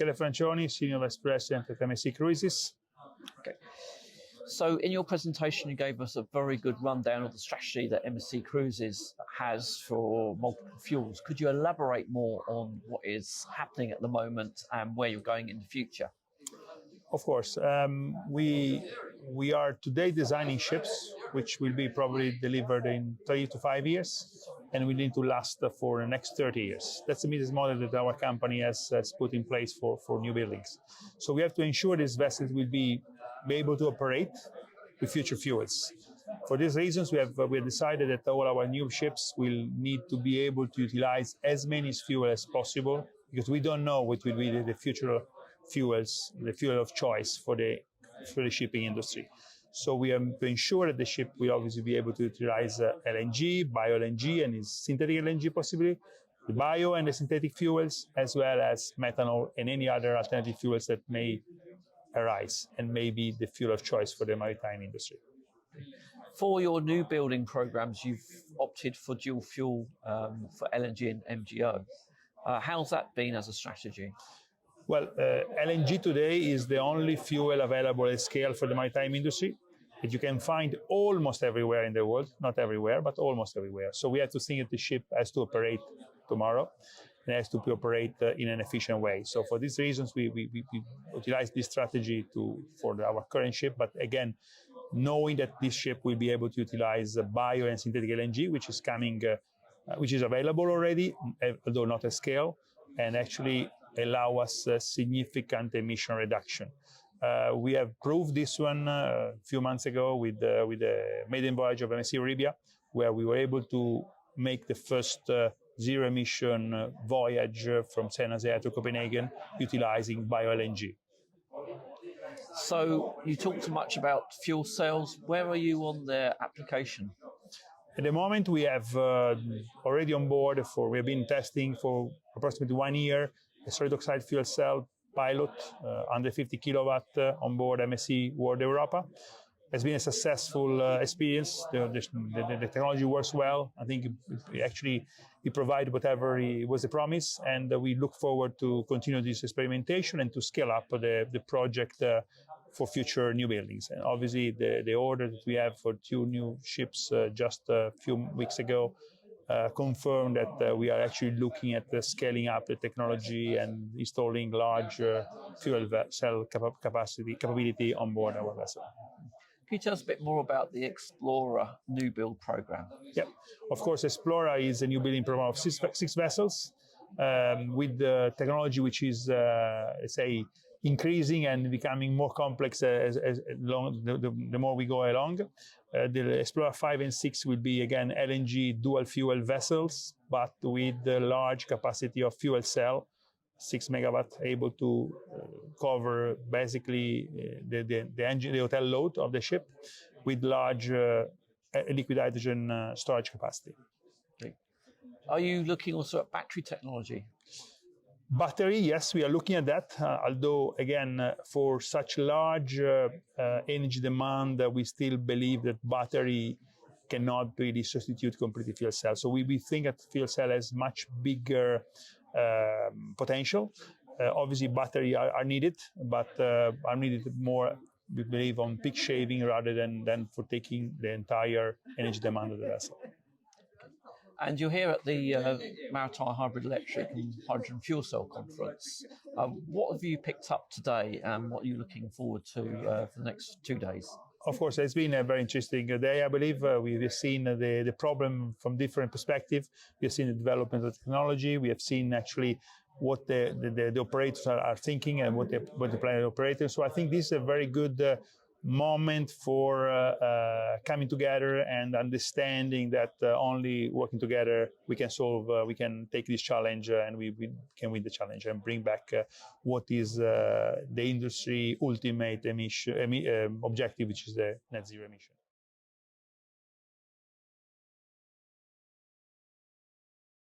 Michele Francioni, Senior Vice President at MSC Cruises. Okay. So in your presentation, you gave us a very good rundown of the strategy that MSC Cruises has for multiple fuels. Could you elaborate more on what is happening at the moment and where you're going in the future? Of course. We are today designing ships which will be probably delivered in 3 to 5 years, and we need to last for the next 30 years. That's the business model that our company has put in place for new buildings. So we have to ensure these vessels will be able to operate with future fuels. For these reasons, we have decided that all our new ships will need to be able to utilize as many fuels as possible, because we don't know what will be the future fuels, the fuel of choice for the shipping industry. So we have to ensure that the ship will obviously be able to utilize LNG, bioLNG, and synthetic LNG possibly, the bio and the synthetic fuels, as well as methanol and any other alternative fuels that may arise and may be the fuel of choice for the maritime industry. For your new building programs, you've opted for dual fuel for LNG and MGO. How's that been as a strategy? Well, LNG today is the only fuel available at scale for the maritime industry that you can find almost everywhere in the world, not everywhere, but almost everywhere. So we have to think that the ship has to operate tomorrow and has to operate in an efficient way. So for these reasons, we utilize this strategy for our current ship, but again, knowing that this ship will be able to utilize bio and synthetic LNG, which is coming, which is available already, although not at scale, and actually allow us significant emission reduction. We have proved this one a few months ago with the maiden voyage of MSC Riviera, where we were able to make the first zero emission voyage from Saint Nazaire to Copenhagen utilizing bioLNG. So you talked so much about fuel cells. Where are you on their application? At the moment, we have already on board we have been testing for approximately 1 year a solid-oxide fuel cell pilot under 50 kilowatt on board MSC World Europa. It's been a successful experience. The technology works well. I think it provided whatever was the promise, and we look forward to continue this experimentation and to scale up the project for future new buildings. And obviously, the order that we have for 2 new ships just a few weeks ago confirmed that we are actually looking at scaling up the technology and installing large fuel cell capability on board our vessel. Can you tell us a bit more about the Explorer new build program? Yeah, of course, Explorer is a new building program of six vessels with the technology which is, let's say, increasing and becoming more complex the more we go along. The Explorer 5 and 6 will be, again, LNG dual fuel vessels, but with the large capacity of fuel cell, 6 megawatt, able to cover basically the hotel load of the ship with large liquid hydrogen storage capacity. Okay. Are you looking also at battery technology? Battery, yes, we are looking at that. Although, again, for such large energy demand, we still believe that battery cannot really substitute completely fuel cell. So we think that fuel cell has much bigger potential. Obviously, battery are needed, but are needed more, we believe, on peak shaving rather than for taking the entire energy demand of the vessel. And you're here at the Maritime Hybrid Electric and Hydrogen Fuel Cell Conference. What have you picked up today, and what are you looking forward to for the next 2 days? Of course, it's been a very interesting day, I believe. We've seen the problem from different perspectives. We've seen the development of technology. We have seen actually what the operators are thinking and what the planet operators. So I think this is a very good moment for coming together and understanding that only working together we can take this challenge and we can win the challenge and bring back what is the industry ultimate objective, which is the net zero emission.